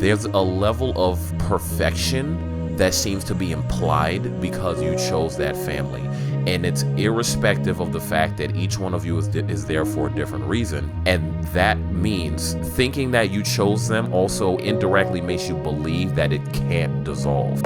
There's a level of perfection that seems to be implied because you chose that family. And it's irrespective of the fact that each one of you is there for a different reason. And that means thinking that you chose them also indirectly makes you believe that it can't dissolve.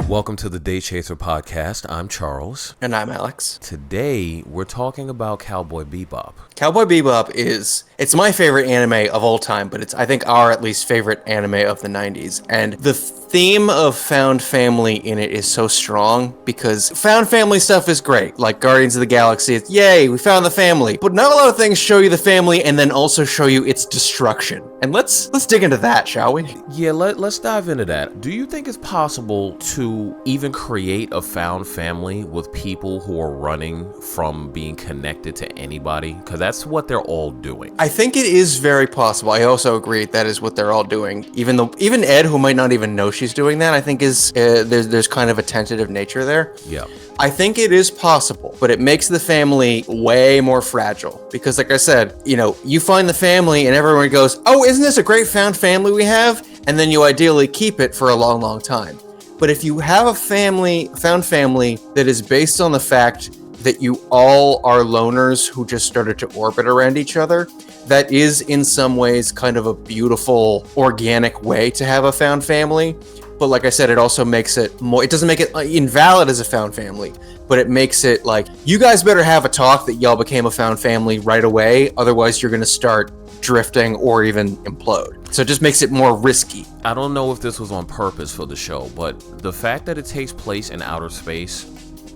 Welcome to the Day Chaser podcast. I'm Charles. And I'm Alex. Today, we're talking about Cowboy Bebop. Cowboy Bebop it's my favorite anime of all time, but it's, I think, our at least favorite anime of the 90s. And the theme of found family in it is so strong because found family stuff is great. Like Guardians of the Galaxy, it's yay, we found the family. But not a lot of things show you the family and then also show you its destruction. And let's dig into that, shall we? Yeah, let's dive into that. Do you think it's possible to even create a found family with people who are running from being connected to anybody? Because that's what they're all doing. I think it is very possible. I also agree that is what they're all doing. Even Ed, who might not even know she's doing that, I think is there's kind of a tentative nature there. Yeah. I think it is possible, but it makes the family way more fragile because, like I said, you find the family and everyone goes, "Oh, isn't this a great found family we have?" And then you ideally keep it for a long, long time. But if you have a found family that is based on the fact that you all are loners who just started to orbit around each other, that is in some ways kind of a beautiful, organic way to have a found family. But like I said, it also makes it more, it doesn't make it invalid as a found family, but it makes it like, you guys better have a talk that y'all became a found family right away. Otherwise, you're going to start drifting or even implode. So it just makes it more risky. I don't know if this was on purpose for the show, but the fact that it takes place in outer space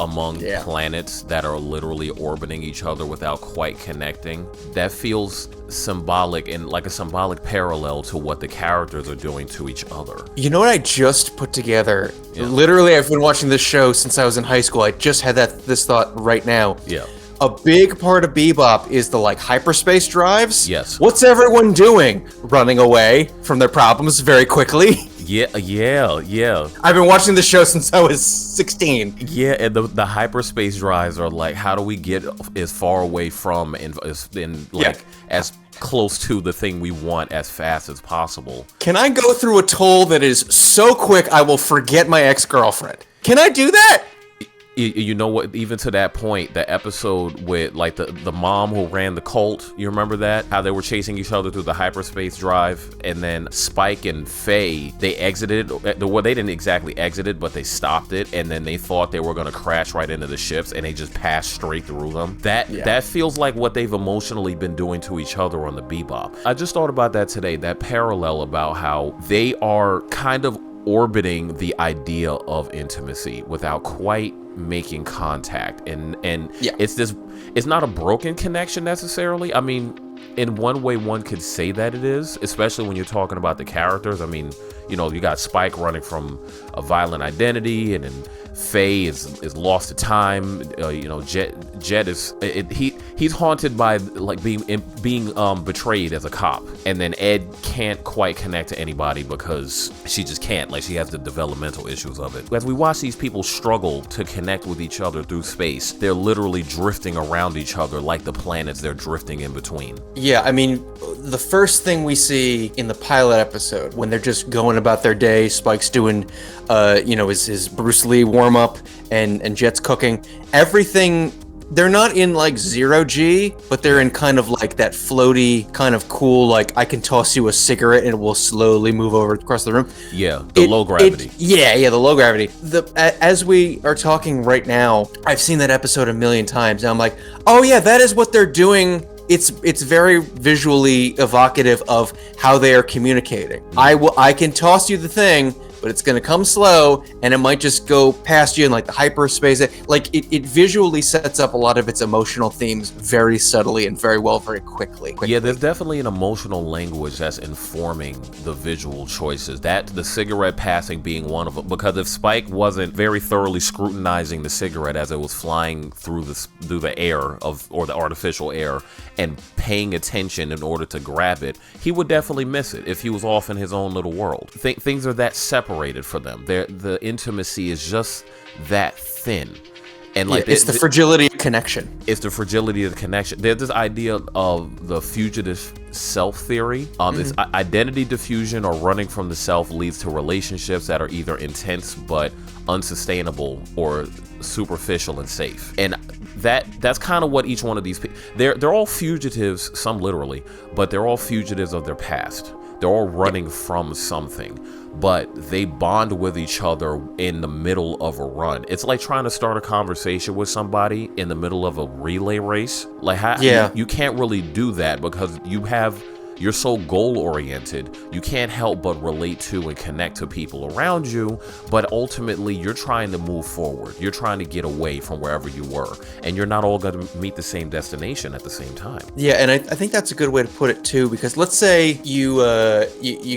among planets that are literally orbiting each other without quite connecting, that feels symbolic and like a symbolic parallel to what the characters are doing to each other. You know what I just put together? Yeah. Literally, I've been watching this show since I was in high school. I just had this thought right now. Yeah. A big part of Bebop is the hyperspace drives. Yes. What's everyone doing? Running away from their problems very quickly. Yeah. I've been watching the show since I was 16. Yeah, and the hyperspace drives are like, how do we get as far away from and as close to the thing we want as fast as possible? Can I go through a toll that is so quick I will forget my ex-girlfriend? Can I do that? You know what, even to that point, the episode with the mom who ran the cult, you remember that? How they were chasing each other through the hyperspace drive, and then Spike and Faye, they exited, well, they didn't exactly exit it, but they stopped it, and then they thought they were going to crash right into the ships, and they just passed straight through them. That feels like what they've emotionally been doing to each other on the Bebop. I just thought about that today, that parallel about how they are kind of orbiting the idea of intimacy without quite making contact, and it's not a broken connection necessarily. I mean, in one way one could say that it is, especially when you're talking about the characters. I mean, you got Spike running from a violent identity, and then Faye is lost to time. Jet is he's haunted by being betrayed as a cop, and then Ed can't quite connect to anybody because she just can't. She has the developmental issues of it. As we watch these people struggle to connect with each other through space, they're literally drifting around each other like the planets they're drifting in between. Yeah, I mean, the first thing we see in the pilot episode when they're just going about their day, Spike's doing his Bruce Lee warm up, and Jet's cooking. Everything, they're not in 0G, but they're in kind of that floaty, kind of cool, I can toss you a cigarette and it will slowly move over across the room. Yeah, the low gravity. The low gravity. As we are talking right now, I've seen that episode a million times, and I'm like, oh yeah, that is what they're doing. It's very visually evocative of how they are communicating. I can toss you the thing, but it's going to come slow, and it might just go past you in the hyperspace. It visually sets up a lot of its emotional themes very subtly and very well, very quickly. Yeah, there's definitely an emotional language that's informing the visual choices. That the cigarette passing being one of them, because if Spike wasn't very thoroughly scrutinizing the cigarette as it was flying through the air or the artificial air and paying attention in order to grab it, he would definitely miss it if he was off in his own little world. Things are that separated for them. The intimacy is just that thin. And it's the fragility of connection. It's the fragility of the connection. There's this idea of the fugitive self theory. It's identity diffusion or running from the self leads to relationships that are either intense but unsustainable or superficial and safe. And that's kind of what each one of these people, they're all fugitives, some literally, but they're all fugitives of their past. They're all running from something, but they bond with each other in the middle of a run. It's like trying to start a conversation with somebody in the middle of a relay race. Like, you can't really do that because you're so goal oriented. You can't help but relate to and connect to people around you, but ultimately you're trying to move forward. You're trying to get away from wherever you were, and you're not all going to meet the same destination at the same time. Yeah, and I think that's a good way to put it too, because let's say you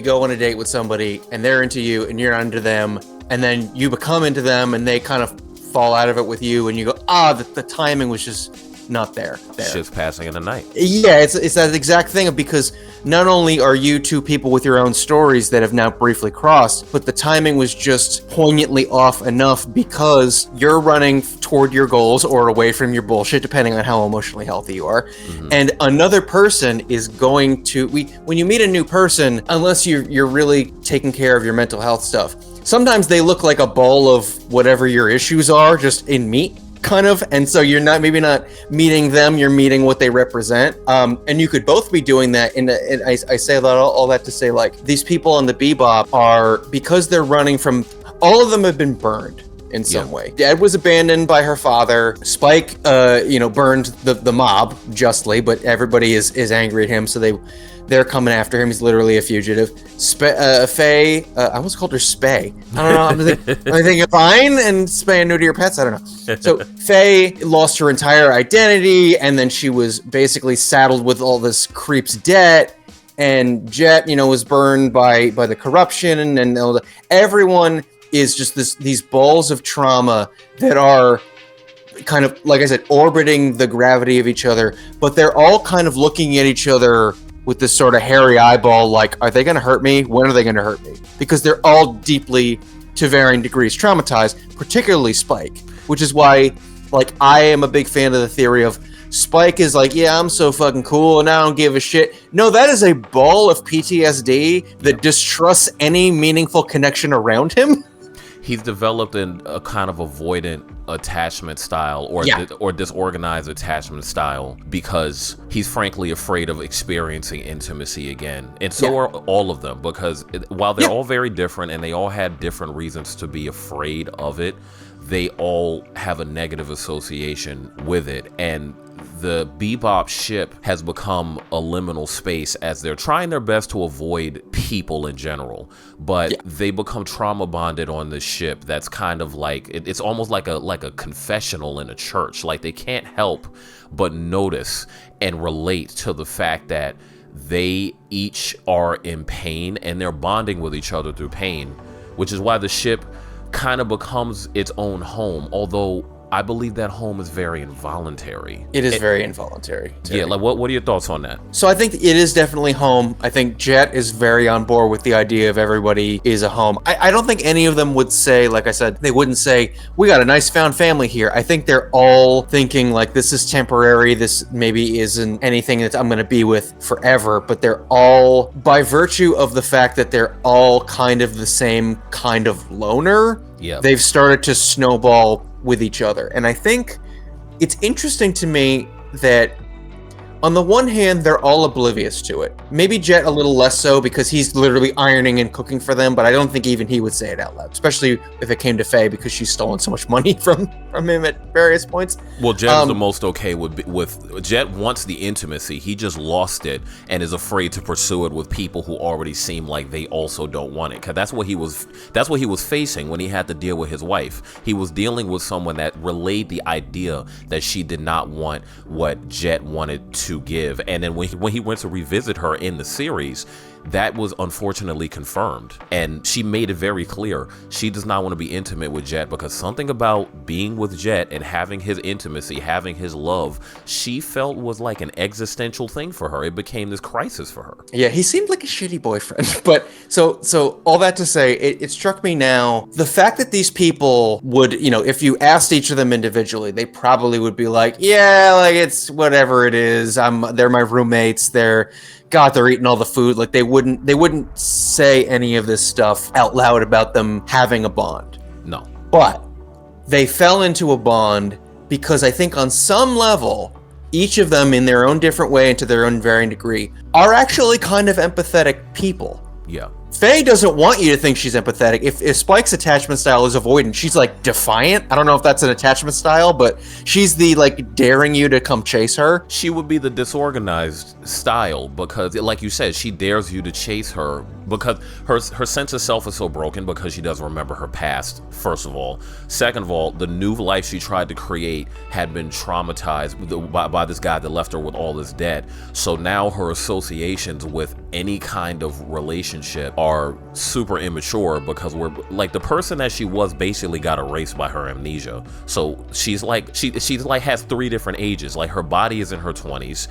go on a date with somebody and they're into you and you're into them, and then you become into them and they kind of fall out of it with you, and you go, the timing was just not there. Shit's passing in the night. Yeah, it's that exact thing, because not only are you two people with your own stories that have now briefly crossed, but the timing was just poignantly off enough because you're running toward your goals or away from your bullshit, depending on how emotionally healthy you are. And another person is going to, when you meet a new person, unless you're really taking care of your mental health stuff, sometimes they look like a ball of whatever your issues are, just in meat. Kind of, and so you're maybe not meeting them, you're meeting what they represent, and you could both be doing that. And I say that all that to say, like, these people on the Bebop are, because they're running from, all of them have been burned in some way. Dad was abandoned by her father. Spike, burned the mob justly, but everybody is angry at him, so they're coming after him. He's literally a fugitive. Faye, I almost called her Spay. I don't know. I'm thinking fine and spay and neuter your pets. I don't know. So Faye lost her entire identity, and then she was basically saddled with all this creep's debt. And Jet, was burned by the corruption, and everyone is just these balls of trauma that are kind of, like I said, orbiting the gravity of each other, but they're all kind of looking at each other with this sort of hairy eyeball, like, are they going to hurt me? When are they going to hurt me? Because they're all deeply, to varying degrees, traumatized, particularly Spike, which is why, like, I am a big fan of the theory of Spike is like, yeah, I'm so fucking cool and I don't give a shit. No, that is a ball of PTSD that distrusts any meaningful connection around him. He's developed in a kind of avoidant attachment style or disorganized attachment style because he's frankly afraid of experiencing intimacy again. And so are all of them, because while they're all very different and they all had different reasons to be afraid of it, they all have a negative association with it. And the Bebop ship has become a liminal space as they're trying their best to avoid people in general, but they become trauma bonded on this ship. That's kind of like, it's almost like a confessional in a church. Like, they can't help but notice and relate to the fact that they each are in pain and they're bonding with each other through pain, which is why the ship kind of becomes its own home, although I believe that home is very involuntary. It is very involuntary. Yeah, like what are your thoughts on that? So I think it is definitely home. I think Jet is very on board with the idea of everybody is a home. I don't think any of them would say, like I said, they wouldn't say, we got a nice found family here. I think they're all thinking like, this is temporary. This maybe isn't anything that I'm going to be with forever, but they're all, by virtue of the fact that they're all kind of the same kind of loner, they've started to snowball with each other. And I think it's interesting to me that on the one hand, they're all oblivious to it. Maybe Jet a little less so because he's literally ironing and cooking for them, but I don't think even he would say it out loud, especially if it came to Faye because she's stolen so much money from him at various points. Well, Jet is the most okay with Jet wants the intimacy. He just lost it and is afraid to pursue it with people who already seem like they also don't want it. Cause that's what he was facing when he had to deal with his wife. He was dealing with someone that relayed the idea that she did not want what Jet wanted to do give. And then when he went to revisit her in the series, that was unfortunately confirmed. And she made it very clear she does not want to be intimate with Jet, because something about being with Jet and having his intimacy, having his love, she felt was like an existential thing for her. It became this crisis for her. Yeah, he seemed like a shitty boyfriend. But so all that to say, it struck me now, the fact that these people would, if you asked each of them individually, they probably would be like, yeah, like it's whatever it is. They're my roommates. They're eating all the food. Like they wouldn't say any of this stuff out loud about them having a bond. No. But they fell into a bond because I think on some level, each of them in their own different way and to their own varying degree are actually kind of empathetic people. Yeah. Faye doesn't want you to think she's empathetic. If Spike's attachment style is avoidant, she's like defiant. I don't know if that's an attachment style, but she's the like daring you to come chase her. She would be the disorganized style because, like you said, she dares you to chase her because her sense of self is so broken because she doesn't remember her past, first of all. Second of all, the new life she tried to create had been traumatized by this guy that left her with all this debt. So now her associations with any kind of relationship are super immature because we're like the person that she was basically got erased by her amnesia. So she's like has 3 different ages. Like her body is in her 20s.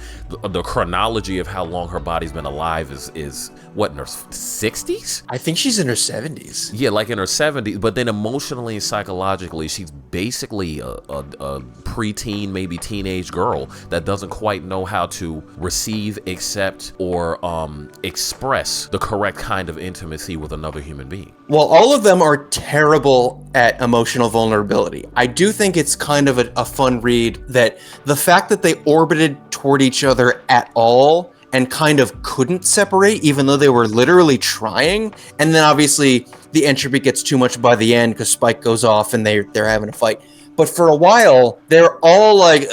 The chronology of how long her body's been alive is what, in her 60s? I think she's in her 70s. Yeah, like in her 70s. But then emotionally and psychologically, she's basically a preteen, maybe teenage girl that doesn't quite know how to receive, accept, or express the correct kind of intimacy with another human being. Well, all of them are terrible at emotional vulnerability. I do think it's kind of a fun read that the fact that they orbited toward each other at all and kind of couldn't separate, even though they were literally trying. And then obviously the entropy gets too much by the end because Spike goes off and they're having a fight. But for a while, they're all like,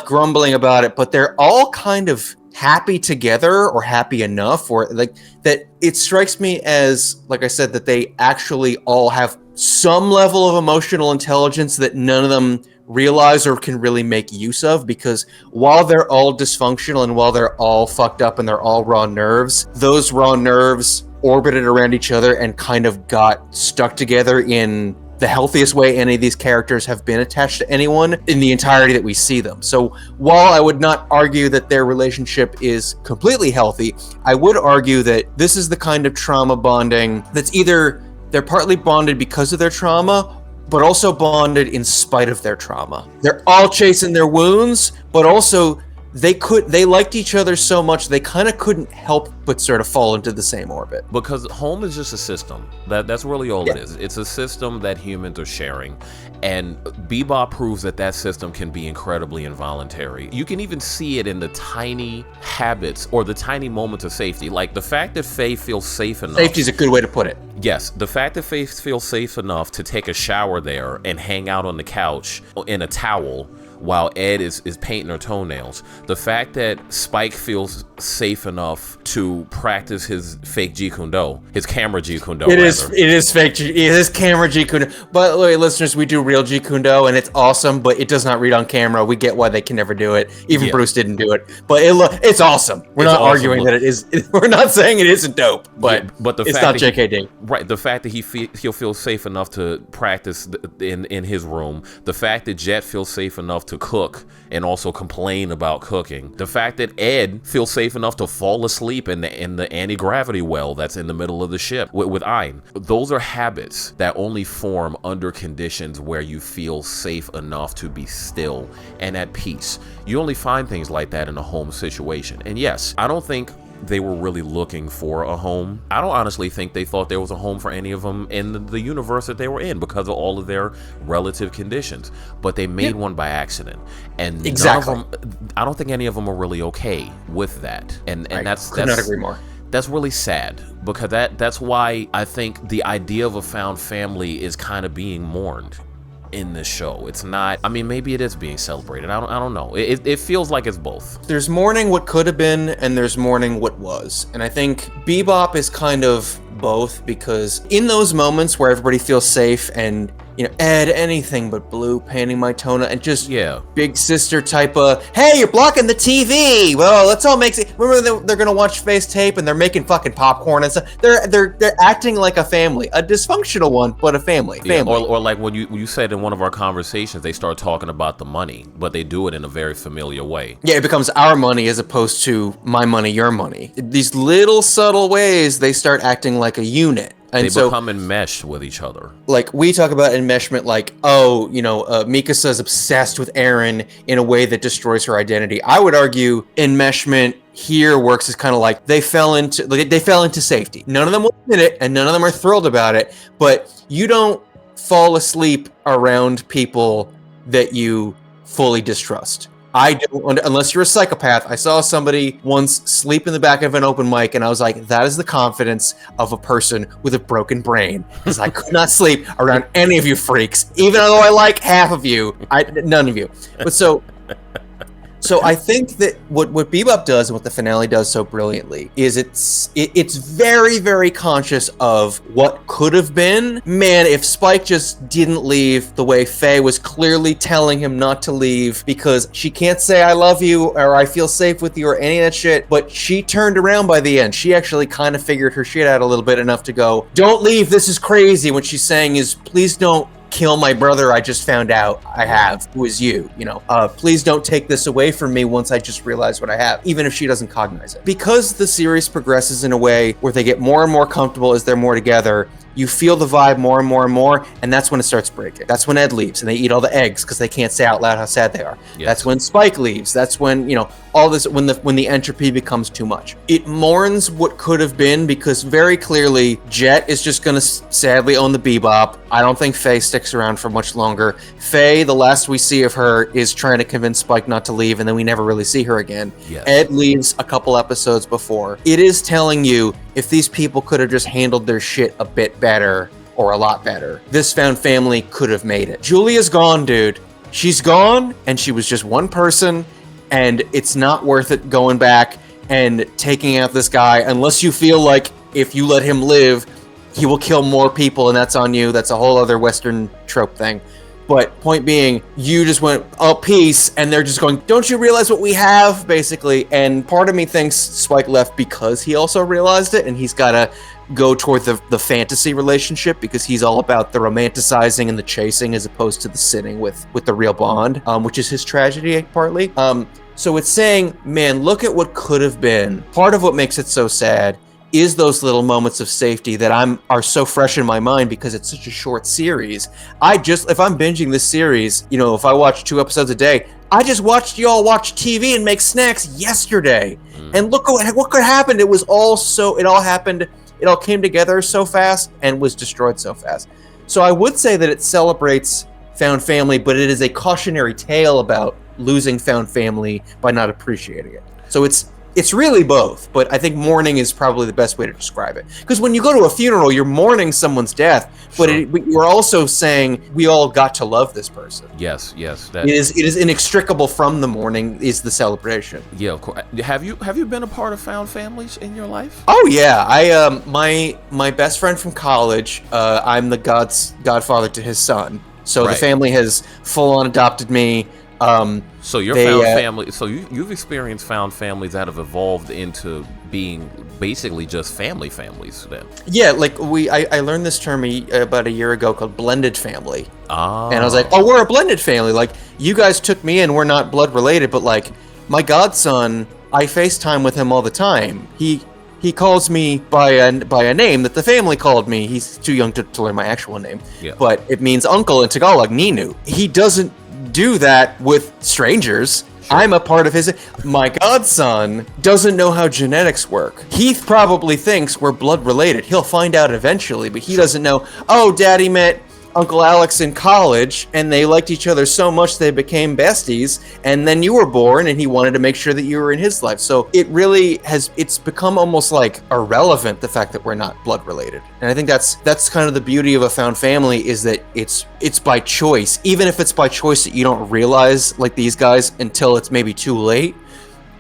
grumbling about it, but they're all kind of happy together or happy enough, or like that. It strikes me as, like I said, that they actually all have some level of emotional intelligence that none of them realize or can really make use of, because while they're all dysfunctional and while they're all fucked up and they're all raw nerves, those raw nerves orbited around each other and kind of got stuck together in the healthiest way any of these characters have been attached to anyone in the entirety that we see them. So while I would not argue that their relationship is completely healthy, I would argue that this is the kind of trauma bonding that's either they're partly bonded because of their trauma, but also bonded in spite of their trauma. They're all chasing their wounds, but also they liked each other so much they kind of couldn't help but sort of fall into the same orbit. Because home is just a system. That's really all it is. It's a system that humans are sharing. And Bebop proves that system can be incredibly involuntary. You can even see it in the tiny habits or the tiny moments of safety. Like the fact that Faye feels safe enough. Safety is a good way to put it. Yes, the fact that Faye feels safe enough to take a shower there and hang out on the couch in a towel while Ed is painting her toenails. The fact that Spike feels safe enough to practice his fake Jeet Kune Do, his camera Jeet Kune Do. It is fake. It is camera Jeet Kune Do. By the way, listeners, we do real Jeet Kune Do, and it's awesome, but it does not read on camera. We get why they can never do it. Even Bruce didn't do it, but it's awesome. We're not arguing that it is. We're not saying it isn't dope, but the it's not JKD. Right. The fact that he'll feel safe enough to practice in his room. The fact that Jet feels safe enough to cook and also complain about cooking. The fact that Ed feels safe enough to fall asleep in the anti-gravity well that's in the middle of the ship with Ein. Those are habits that only form under conditions where you feel safe enough to be still and at peace. You only find things like that in a home situation. And yes, I don't think they were really looking for a home. I don't honestly think they thought there was a home for any of them in the universe that they were in because of all of their relative conditions. But they made one by accident. And exactly. None of them, I don't think any of them are really okay with that. And could not agree more. That's really sad because that's why I think the idea of a found family is kind of being mourned in this show. It's not, I mean, maybe it is being celebrated. I don't know. It feels like it's both. There's mourning what could have been, and there's mourning what was. And I think Bebop is kind of both, because in those moments where everybody feels safe and Ed, anything but blue, painting my tone, and just Yeah. big sister type of, hey, you're blocking the TV. Well, let's all make it. Remember, they're gonna watch Face tape and they're making fucking popcorn and stuff. They're acting like a family, a dysfunctional one, but a family. Yeah, or like when you said in one of our conversations, they start talking about the money, but they do it in a very familiar way. Yeah, it becomes our money as opposed to my money, your money. These little subtle ways they start acting like a unit. And they become enmeshed with each other. Like, we talk about enmeshment like, Mikasa's obsessed with Eren in a way that destroys her identity. I would argue enmeshment here works as kind of like they fell into safety. None of them will admit it, and none of them are thrilled about it, but you don't fall asleep around people that you fully distrust. I don't, unless you're a psychopath. I saw somebody once sleep in the back of an open mic, and I was like, that is the confidence of a person with a broken brain, because I could not sleep around any of you freaks, even though I like half of you. None of you. But so I think that what Bebop does and what the finale does so brilliantly is it's very, very conscious of what could have been. Man, if Spike just didn't leave the way Faye was clearly telling him not to leave, because she can't say I love you or I feel safe with you or any of that shit, but she turned around by the end. She actually kind of figured her shit out a little bit enough to go, don't leave, this is crazy. What she's saying is, please don't kill my brother I just found out I have, who is you, please don't take this away from me once I just realize what I have, even if she doesn't cognize it. Because the series progresses in a way where they get more and more comfortable as they're more together, you feel the vibe more and more and more, and that's when it starts breaking. That's when Ed leaves and they eat all the eggs because they can't say out loud how sad they are. Yes. That's when Spike leaves. That's when, all this, when the entropy becomes too much. It mourns what could have been, because very clearly Jet is just going to sadly own the Bebop. I don't think Faye sticks around for much longer. Faye, the last we see of her, is trying to convince Spike not to leave, and then we never really see her again. Yes. Ed leaves a couple episodes before. It is telling you, if these people could have just handled their shit a bit better, or a lot better, this found family could have made it. Julia's gone, dude. She's gone, and she was just one person, and it's not worth it going back and taking out this guy unless you feel like if you let him live, he will kill more people, and that's on you. That's a whole other Western trope thing. But point being, you just went, oh, peace, and they're just going, don't you realize what we have, basically? And part of me thinks Spike left because he also realized it, and he's got to go toward the fantasy relationship, because he's all about the romanticizing and the chasing as opposed to the sitting with the real bond, which is his tragedy, partly. So it's saying, man, look at what could have been. Part of what makes it so sad is those little moments of safety that are so fresh in my mind because it's such a short series. If I'm binging this series, if I watch 2 episodes a day, I just watched y'all watch TV and make snacks yesterday. And look what could happen. It all came together so fast and was destroyed so fast. So I would say that it celebrates found family, but it is a cautionary tale about losing found family by not appreciating it. So it's really both, but I think mourning is probably the best way to describe it. Because when you go to a funeral, you're mourning someone's death, but you're also saying we all got to love this person. Yes. It is inextricable from the mourning is the celebration. Yeah, of course. Have you been a part of found families in your life? Oh yeah, I my best friend from college. I'm the godfather to his son, so the family has full on adopted me. So your found family. So you've experienced found families that have evolved into being basically just families then. Yeah, like I learned this term about a year ago called blended family. Oh. And I was like, oh, we're a blended family. Like, you guys took me in, we're not blood related, but like my godson, I FaceTime with him all the time. He calls me by a name that the family called me. He's too young to learn my actual name. Yeah. But it means uncle in Tagalog, Ninu. He doesn't do that with strangers. Sure. I'm a part of his. My godson doesn't know how genetics work. He probably thinks we're blood related. He'll find out eventually, but he doesn't know, oh, daddy met Uncle Alex in college, and they liked each other so much they became besties, and then you were born, and he wanted to make sure that you were in his life. So it really it's become almost like irrelevant, the fact that we're not blood related. And I think that's kind of the beauty of a found family, is that it's by choice. Even if it's by choice that you don't realize, like these guys, until it's maybe too late,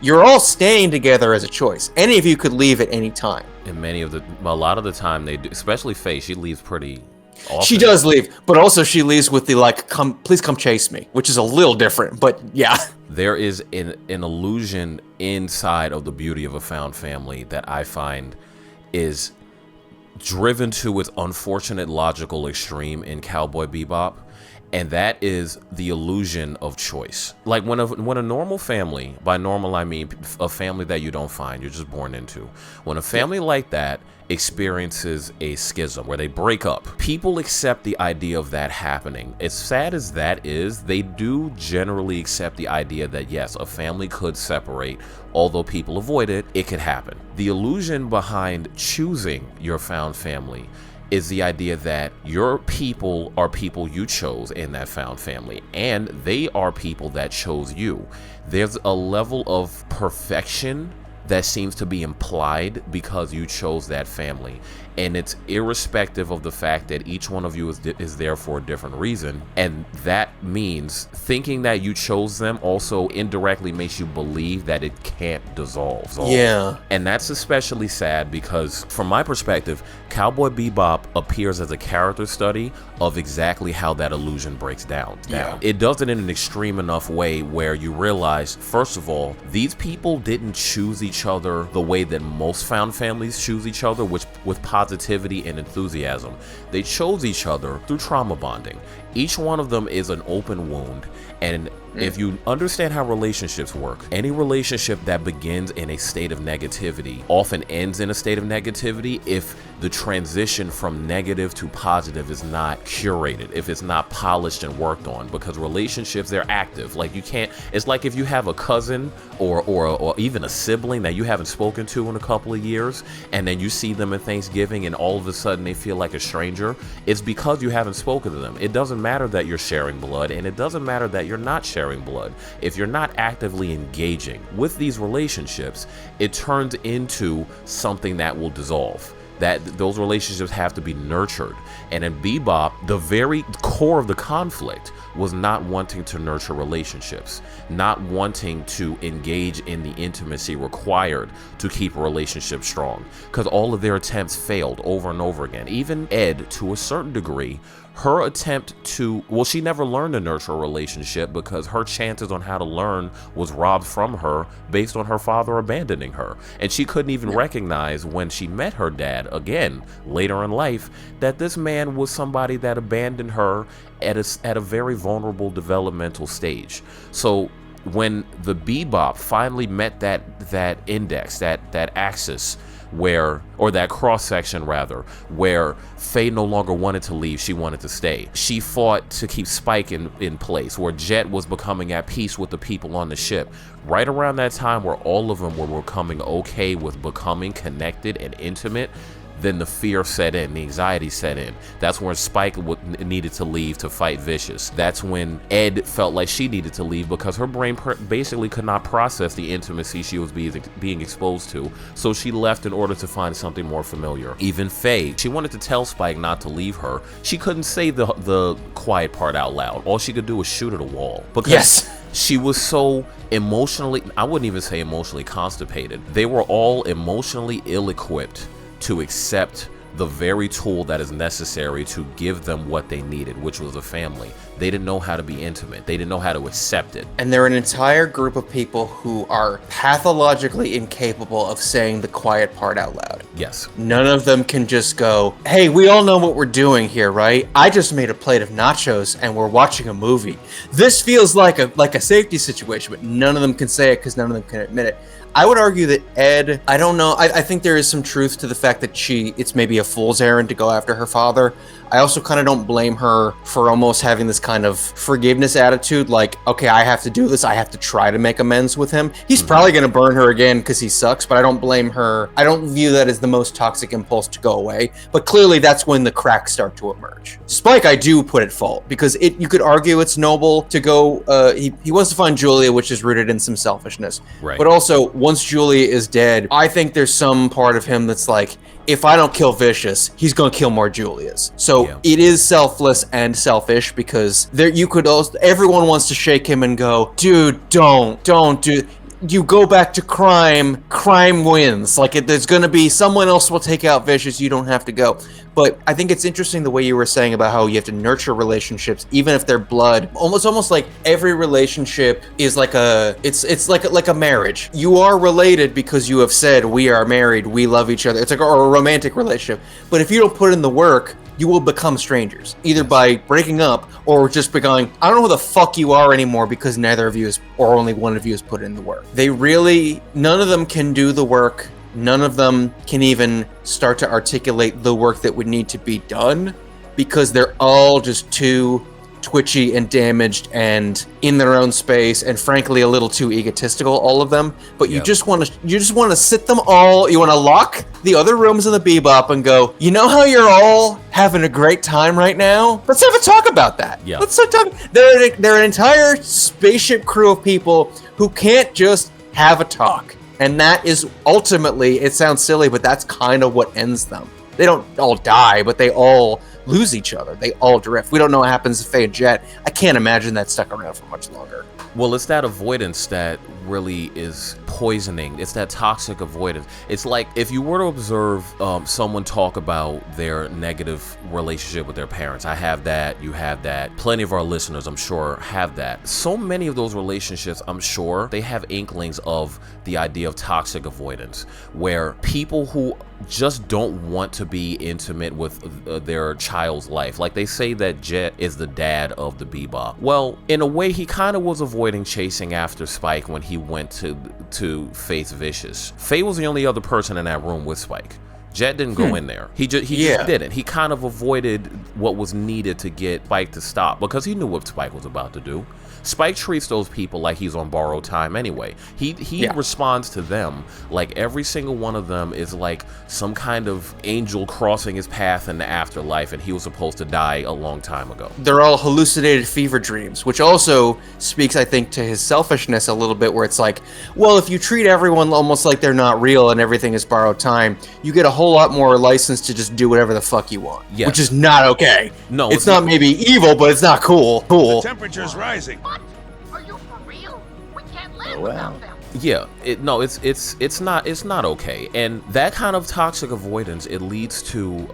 you're all staying together as a choice. Any of you could leave at any time. And a lot of the time they do, especially Faye, she leaves pretty often. She does leave, but also she leaves with the like, please come chase me, which is a little different, but yeah. There is an illusion inside of the beauty of a found family that I find is driven to its unfortunate logical extreme in Cowboy Bebop. And that is the illusion of choice. Like when a normal family, by normal I mean a family that you don't find, you're just born into. When a family like that experiences a schism where they break up, people accept the idea of that happening. As sad as that is, they do generally accept the idea that yes, a family could separate. Although people avoid it, it could happen. The illusion behind choosing your found family is the idea that your people are people you chose in that found family, and they are people that chose you. There's a level of perfection that seems to be implied because you chose that family, and it's irrespective of the fact that each one of you is there for a different reason. And that means thinking that you chose them also indirectly makes you believe that it can't dissolve. Yeah. And that's especially sad because from my perspective, Cowboy Bebop appears as a character study of exactly how that illusion breaks down. Yeah. It does it in an extreme enough way where you realize, first of all, these people didn't choose each other the way that most found families choose each other, which with positivity and enthusiasm. They chose each other through trauma bonding. Each one of them is an open wound, and if you understand how relationships work, any relationship that begins in a state of negativity often ends in a state of negativity if the transition from negative to positive is not curated, if it's not polished and worked on, because relationships, they're active. Like you can't, it's like if you have a cousin or even a sibling that you haven't spoken to in a couple of years, and then you see them at Thanksgiving and all of a sudden they feel like a stranger. It's because you haven't spoken to them. It doesn't matter that you're sharing blood, and it doesn't matter that you're not sharing blood. If you're not actively engaging with these relationships, it turns into something that will dissolve. That those relationships have to be nurtured. And in Bebop, the very core of the conflict was not wanting to nurture relationships, not wanting to engage in the intimacy required to keep a relationship strong, because all of their attempts failed over and over again. Even Ed, to a certain degree, her attempt to, well, she never learned to nurture a relationship because her chances on how to learn was robbed from her based on her father abandoning her. And she couldn't even recognize when she met her dad again later in life that this man was somebody that abandoned her at a very vulnerable developmental stage. So when the Bebop finally met that index, that axis, where, or that cross section rather, where Faye no longer wanted to leave, she wanted to stay. She fought to keep Spike in place, where Jet was becoming at peace with the people on the ship. Right around that time where all of them were becoming okay with becoming connected and intimate, then the fear set in, the anxiety set in. That's when Spike needed to leave to fight Vicious. That's when Ed felt like she needed to leave because her brain basically could not process the intimacy she was being exposed to. So she left in order to find something more familiar. Even Faye, she wanted to tell Spike not to leave her. She couldn't say the quiet part out loud. All she could do was shoot at a wall. Because she was so emotionally, I wouldn't even say emotionally constipated. They were all emotionally ill-equipped to accept the very tool that is necessary to give them what they needed, which was a family. They didn't know how to be intimate. They didn't know how to accept it. And they're an entire group of people who are pathologically incapable of saying the quiet part out loud. Yes. None of them can just go, hey, we all know what we're doing here, right? I just made a plate of nachos and we're watching a movie. This feels like a safety situation, but none of them can say it because none of them can admit it. I would argue that Ed, I don't know, I think there is some truth to the fact that it's maybe a fool's errand to go after her father. I also kind of don't blame her for almost having this kind of forgiveness attitude, like, okay, I have to do this, I have to try to make amends with him. He's probably going to burn her again because he sucks, but I don't blame her. I don't view that as the most toxic impulse to go away, but clearly that's when the cracks start to emerge. Spike, I do put at fault, because you could argue it's noble to go, he wants to find Julia, which is rooted in some selfishness. Right. But also, once Julia is dead, I think there's some part of him that's like, if I don't kill Vicious, he's going to kill more Julias. So it is selfless and selfish, because there you could also, everyone wants to shake him and go, dude, don't do. you go back to crime wins. Like, there's going to be someone else will take out Vicious, you don't have to go. But I think it's interesting the way you were saying about how you have to nurture relationships, even if they're blood. Almost like every relationship is like it's like a marriage. You are related because you have said, we are married, we love each other. It's like a romantic relationship. But if you don't put in the work, you will become strangers, either by breaking up or just by going, I don't know who the fuck you are anymore, because neither of you is, or only one of you has put in the work. None of them can do the work. None of them can even start to articulate the work that would need to be done, because they're all just too twitchy and damaged and in their own space, and frankly a little too egotistical, all of them. But you just want to sit them all, you want to lock the other rooms in the Bebop and go, you know how you're all having a great time right now? Let's have a talk about that. Let's talk. They're an entire spaceship crew of people who can't just have a talk. And that is ultimately, it sounds silly, but that's kind of what ends them. They don't all die, but they all lose each other. They all drift. We don't know what happens to Faye and Jet. I can't imagine that stuck around for much longer. Well, it's that avoidance that really is poisoning. It's that toxic avoidance. It's like if you were to observe someone talk about their negative relationship with their parents. I have that. You have that. Plenty of our listeners, I'm sure, have that. So many of those relationships, I'm sure, they have inklings of the idea of toxic avoidance, where people who just don't want to be intimate with their child's life. Like they say that Jet is the dad of the Bebop. Well, in a way, he kind of was avoiding chasing after Spike when he went to face Vicious. Faye was the only other person in that room with Spike. Jet didn't go in there. He just didn't. He kind of avoided what was needed to get Spike to stop, because he knew what Spike was about to do. Spike treats those people like he's on borrowed time anyway. He responds to them like every single one of them is like some kind of angel crossing his path in the afterlife, and he was supposed to die a long time ago. They're all hallucinated fever dreams, which also speaks, I think, to his selfishness a little bit, where it's like, well, if you treat everyone almost like they're not real and everything is borrowed time, you get a whole lot more license to just do whatever the fuck you want. Yes. Which is not okay. No, it's not maybe evil, but it's not cool. The temperature's rising. What? Are you for real? We can't live without them. Yeah, it's not okay. And that kind of toxic avoidance, it leads to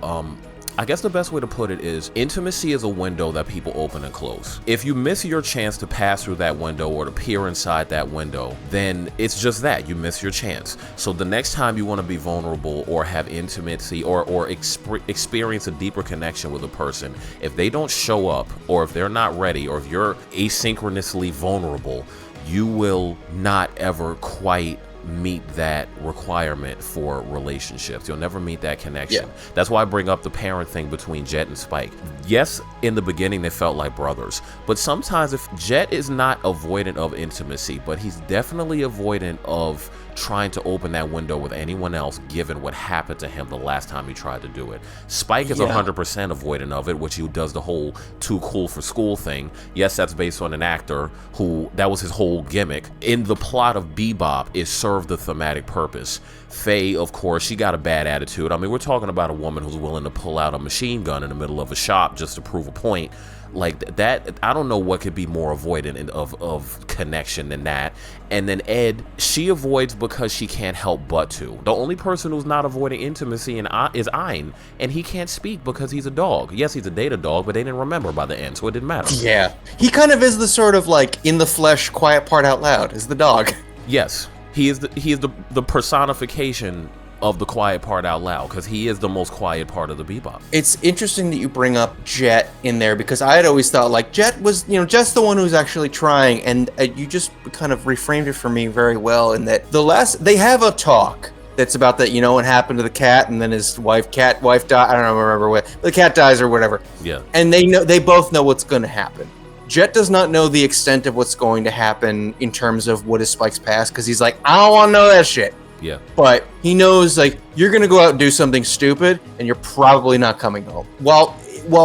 I guess the best way to put it is intimacy is a window that people open and close. If you miss your chance to pass through that window or to peer inside that window, then it's just that, you miss your chance. So the next time you want to be vulnerable or have intimacy or experience a deeper connection with a person, if they don't show up, or if they're not ready, or if you're asynchronously vulnerable, you will not ever quite meet that requirement for relationships. You'll never meet that connection. Yeah. That's why I bring up the parent thing between Jet and Spike. Yes, in the beginning they felt like brothers, but sometimes if Jet is not avoidant of intimacy, but he's definitely avoidant of trying to open that window with anyone else, given what happened to him the last time he tried to do it. Spike is 100% avoidant of it, which he does the whole too cool for school thing. Yes, that's based on an actor who, that was his whole gimmick. In the plot of Bebop, it served the thematic purpose. Faye, of course, she got a bad attitude. I mean, we're talking about a woman who's willing to pull out a machine gun in the middle of a shop just to prove a point. Like that, I don't know what could be more avoidant of connection than that. And then Ed, she avoids because she can't help but to. The only person who's not avoiding intimacy is Ein, and he can't speak because he's a dog. Yes, he's a data dog, but they didn't remember by the end, so it didn't matter. Yeah, he kind of is the sort of like in the flesh, quiet part out loud, is the dog. Yes, he is the personification of the quiet part out loud, because he is the most quiet part of the Bebop. It's interesting that you bring up Jet in there, because I had always thought like Jet was, Jet's the one who's actually trying, and you just kind of reframed it for me very well in that they have a talk that's about that, what happened to the cat, and then his wife died. I don't remember what, the cat dies or whatever. Yeah. And they both know what's going to happen. Jet does not know the extent of what's going to happen in terms of what is Spike's past, because he's like, I don't want to know that shit. Yeah. But he knows, like, you're going to go out and do something stupid, and you're probably not coming home. While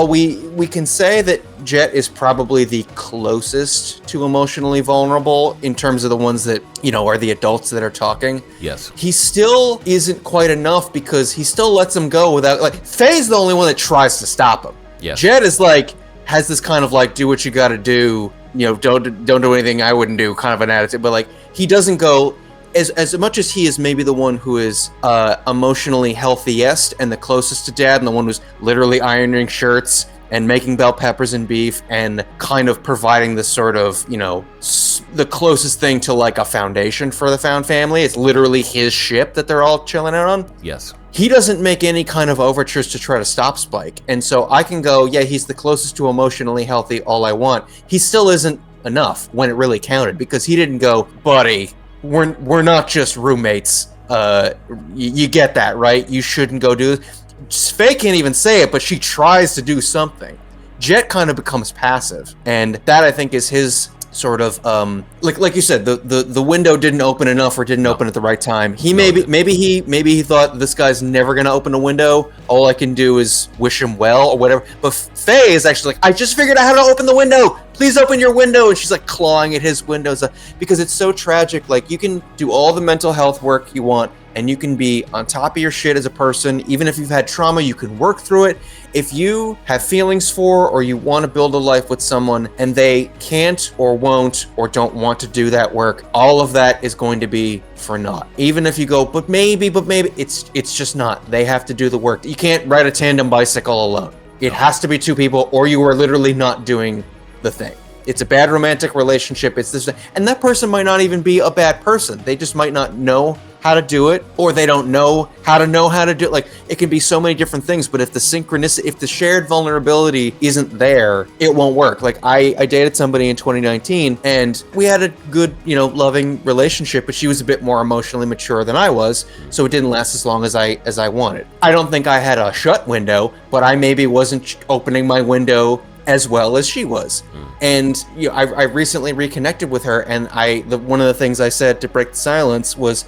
we can say that Jet is probably the closest to emotionally vulnerable in terms of the ones that, are the adults that are talking. Yes. He still isn't quite enough, because he still lets them go without, like, Faye's the only one that tries to stop him. Yes. Jet is like, has this kind of like, do what you gotta do don't do anything I wouldn't do kind of an attitude. But like, he doesn't go as much as he is maybe the one who is emotionally healthiest and the closest to dad, and the one who's literally ironing shirts and making bell peppers and beef and kind of providing this sort of, the closest thing to like a foundation for the found family. It's literally his ship that they're all chilling out on. Yes. He doesn't make any kind of overtures to try to stop Spike. And so I can go, yeah, he's the closest to emotionally healthy all I want. He still isn't enough when it really counted, because he didn't go, buddy, we're not just roommates. You get that, right? You shouldn't go do this. Faye can't even say it, but she tries to do something. Jet kind of becomes passive, and that I think is his sort of like you said, the window didn't open enough or didn't open at the right time. Maybe he thought this guy's never gonna open a window. All I can do is wish him well or whatever. But Faye is actually like, I just figured out how to open the window. Please open your window. And she's like clawing at his windows because it's so tragic. Like, you can do all the mental health work you want, and you can be on top of your shit as a person. Even if you've had trauma, you can work through it. If you have feelings for, or you want to build a life with someone and they can't or won't or don't want to do that work, all of that is going to be for naught. Even if you go, but maybe, it's just not. They have to do the work. You can't ride a tandem bicycle alone. It has to be two people, or you are literally not doing the thing. It's a bad romantic relationship. It's this, and that person might not even be a bad person. They just might not know how to do it, or they don't know how to do it. Like, it can be so many different things, but if the synchronicity, if the shared vulnerability isn't there, it won't work. Like, I dated somebody in 2019, and we had a good, loving relationship, but she was a bit more emotionally mature than I was, so it didn't last as long as I wanted. I don't think I had a shut window, but I maybe wasn't opening my window as well as she was. And I recently reconnected with her, and one of the things I said to break the silence was,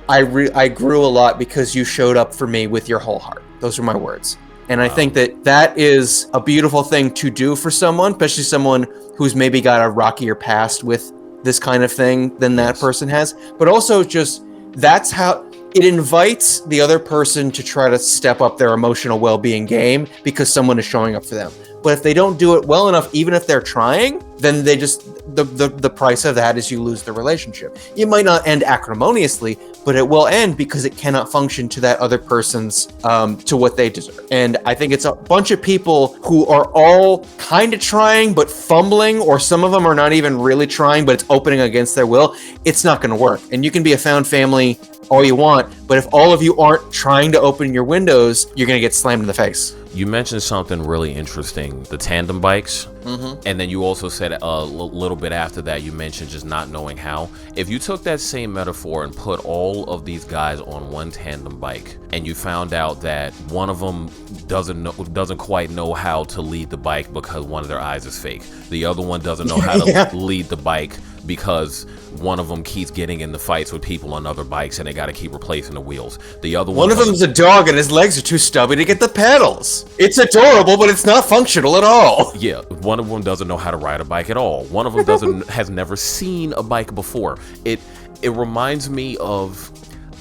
I grew a lot because you showed up for me with your whole heart. Those are my words. And I think that is a beautiful thing to do for someone, especially someone who's maybe got a rockier past with this kind of thing than that person has. But also just, that's how it invites the other person to try to step up their emotional well-being game, because someone is showing up for them. But if they don't do it well enough, even if they're trying, then they just, the price of that is you lose the relationship. It might not end acrimoniously, but it will end because it cannot function to that other person's, to what they deserve. And I think it's a bunch of people who are all kind of trying, but fumbling, or some of them are not even really trying, but it's opening against their will. It's not going to work. And you can be a found family all you want, but if all of you aren't trying to open your windows, you're going to get slammed in the face. You mentioned something really interesting, the tandem bikes. And then you also said a little bit after that, you mentioned just not knowing how. If you took that same metaphor and put all of these guys on one tandem bike, and you found out that one of them doesn't quite know how to lead the bike because one of their eyes is fake, the other one doesn't know how to lead the bike because one of them keeps getting into fights with people on other bikes and they got to keep replacing the wheels. The other one of them's a dog and his legs are too stubby to get the pedals. It's adorable, but it's not functional at all. Yeah, one of them doesn't know how to ride a bike at all. One of them has never seen a bike before. It reminds me of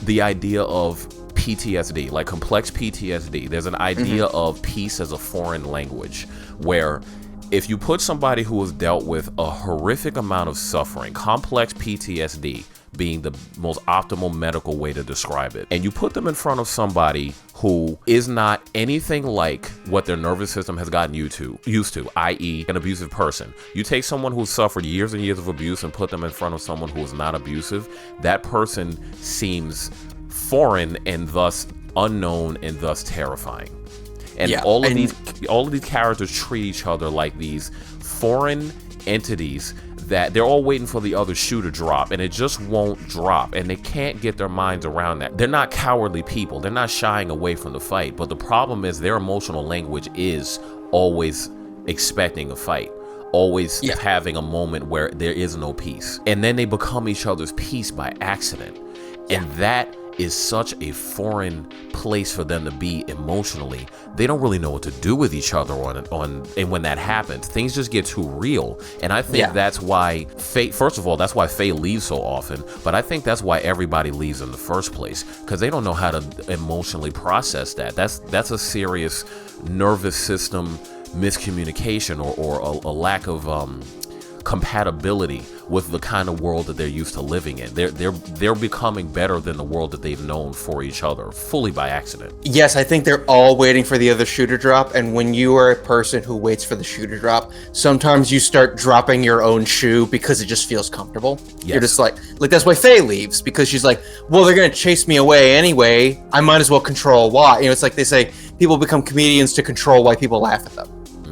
the idea of PTSD, like complex PTSD. There's an idea of peace as a foreign language, where if you put somebody who has dealt with a horrific amount of suffering, complex PTSD being the most optimal medical way to describe it, and you put them in front of somebody who is not anything like what their nervous system has gotten used to, i.e. an abusive person. You take someone who's suffered years and years of abuse and put them in front of someone who is not abusive, that person seems foreign and thus unknown and thus terrifying. And all of these characters treat each other like these foreign entities that they're all waiting for the other shoe to drop, and it just won't drop, and they can't get their minds around that. They're not cowardly people. They're not shying away from the fight, but the problem is their emotional language is always expecting a fight, always having a moment where there is no peace, and then they become each other's peace by accident. And that is such a foreign place for them to be emotionally. They don't really know what to do with each other and when that happens, things just get too real. And I think that's why Faye, first of all, that's why Faye leaves so often, but I think that's why everybody leaves in the first place, because they don't know how to emotionally process that. That's a serious nervous system miscommunication or a lack of compatibility with the kind of world that they're used to living in. They're becoming better than the world that they've known for each other, fully by accident. Yes, I think they're all waiting for the other shoe to drop, and when you are a person who waits for the shoe to drop, sometimes you start dropping your own shoe because it just feels comfortable. Yes. You're just like that's why Faye leaves, because she's like, well, they're gonna chase me away anyway, I might as well control why. It's like they say people become comedians to control why people laugh at them.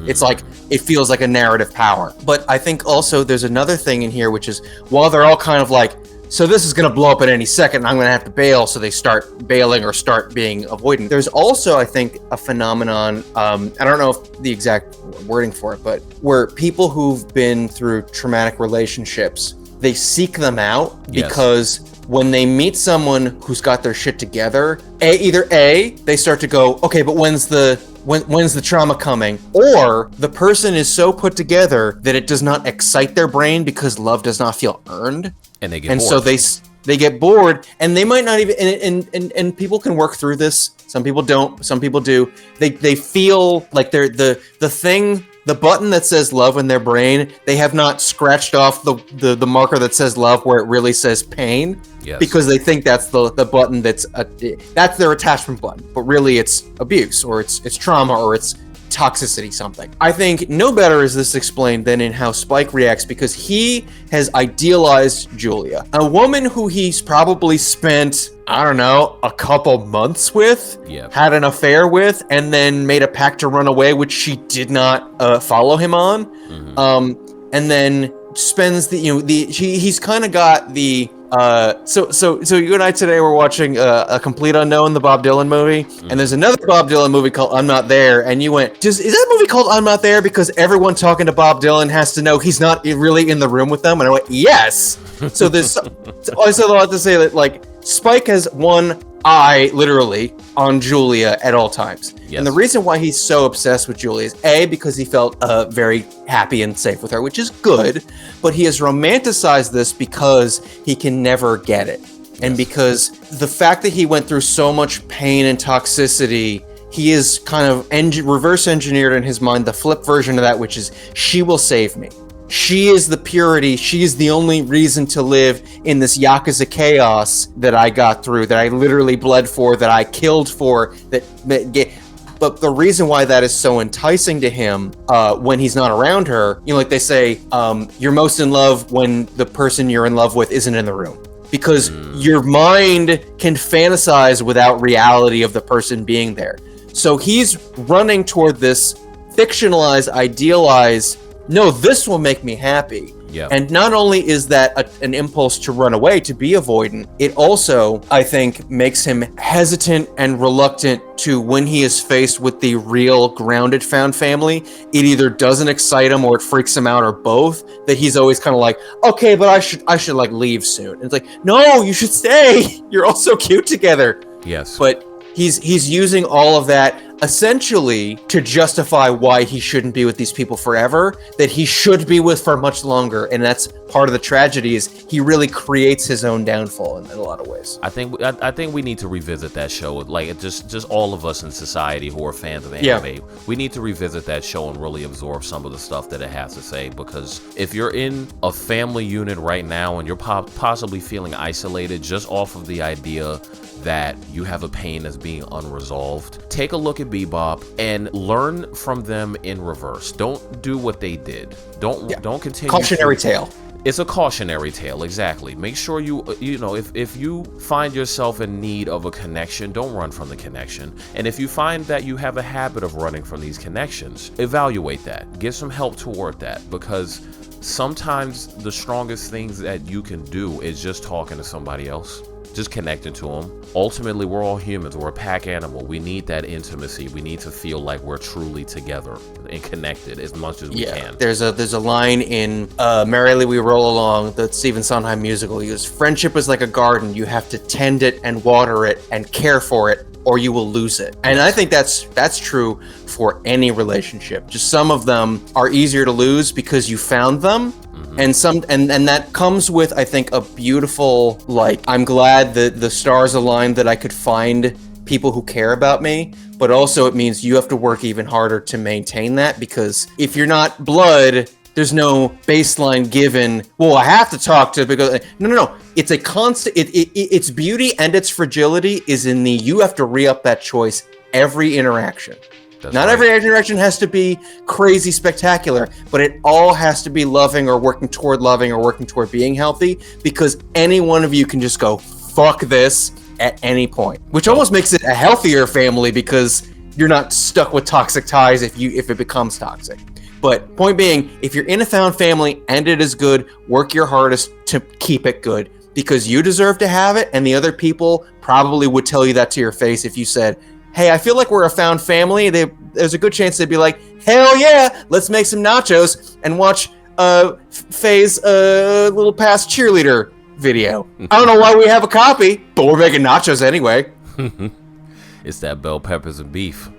It's like, it feels like a narrative power. But I think also there's another thing in here, which is, while they're all kind of like, so this is going to blow up at any second, I'm going to have to bail, so they start bailing or start being avoidant. There's also, I think, a phenomenon, I don't know if the exact wording for it, but where people who've been through traumatic relationships, they seek them out because when they meet someone who's got their shit together, either they start to go, okay, but when's the trauma coming? Or the person is so put together that it does not excite their brain because love does not feel earned. And they get bored. So they get bored, and they might not even, and people can work through this. Some people don't, some people do. They feel like they're the button that says love in their brain, they have not scratched off the marker that says love where it really says pain. Yes. Because they think that's the button that's their attachment button, but really it's abuse, or it's trauma, or it's toxicity, something. I think no better is this explained than in how Spike reacts, because he has idealized Julia, a woman who he's probably spent, I don't know, a couple months with, had an affair with, and then made a pact to run away, which she did not follow him on. Mm-hmm. And then spends he's kind of got the so you and I today were watching A Complete Unknown, the Bob Dylan movie, and there's another Bob Dylan movie called I'm Not There, and you went, is that movie called I'm Not There because everyone talking to Bob Dylan has to know he's not really in the room with them? And I went, yes. So there's also a lot to say that, like, Spike has one eye literally on Julia at all times. Yes. And the reason why he's so obsessed with Julia is because he felt very happy and safe with her, which is good, but he has romanticized this because he can never get it. And because the fact that he went through so much pain and toxicity, he is kind of reverse engineered in his mind the flip version of that, which is, she will save me. She is the purity. She is the only reason to live in this Yakuza chaos that I got through, that I literally bled for, that I killed for. But the reason why that is so enticing to him when he's not around her, like they say, you're most in love when the person you're in love with isn't in the room. Because your mind can fantasize without reality of the person being there. So he's running toward this fictionalized, idealized, no, this will make me happy. Yeah. And not only is that an impulse to run away, to be avoidant, it also, I think, makes him hesitant and reluctant to, when he is faced with the real grounded found family, it either doesn't excite him or it freaks him out, or both, that he's always kind of like, okay, but I should like leave soon. And it's like, no, you should stay. You're all so cute together. Yes. But he's using all of that essentially to justify why he shouldn't be with these people forever, that he should be with for much longer. And that's part of the tragedy, is he really creates his own downfall in a lot of ways. I think we need to revisit that show. Like, just all of us in society who are fans of anime, we need to revisit that show and really absorb some of the stuff that it has to say, because if you're in a family unit right now and you're possibly feeling isolated just off of the idea that you have a pain that's being unresolved, take a look at Bebop and learn from them in reverse. Don't do what they did. Don't continue. Cautionary tale. It's a cautionary tale, exactly. Make sure if you find yourself in need of a connection, don't run from the connection. And if you find that you have a habit of running from these connections, evaluate that. Get some help toward that, because sometimes the strongest things that you can do is just talking to somebody else. Just connecting to them. Ultimately, we're all humans. We're a pack animal. We need that intimacy. We need to feel like we're truly together and connected as much as we can. There's a line in Merrily We Roll Along, the Stephen Sondheim musical. He goes, friendship is like a garden. You have to tend it and water it and care for it, or you will lose it. And I think that's true for any relationship. Just some of them are easier to lose because you found them. And and that comes with, I think, a beautiful, like, I'm glad that the stars aligned that I could find people who care about me, but also it means you have to work even harder to maintain that, because if you're not blood, There's no baseline given. Well, I have to talk to because no. It's a constant. Its beauty and its fragility is in the you have to re-up that choice every interaction. Not right. Every interaction has to be crazy spectacular, but it all has to be loving or working toward being healthy, because any one of you can just go fuck this at any point, which almost makes it a healthier family because you're not stuck with toxic ties if it becomes toxic. But point being, if you're in a found family and it is good, work your hardest to keep it good, because you deserve to have it, and the other people probably would tell you that to your face if you said, hey, I feel like we're a found family. There's a good chance they'd be like, hell yeah, let's make some nachos and watch Faye's little past cheerleader video. I don't know why we have a copy, but we're making nachos anyway. It's that bell peppers and beef.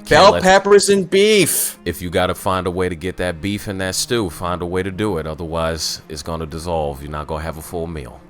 Bell peppers and beef. If you got to find a way to get that beef in that stew, find a way to do it. Otherwise, it's going to dissolve. You're not going to have a full meal.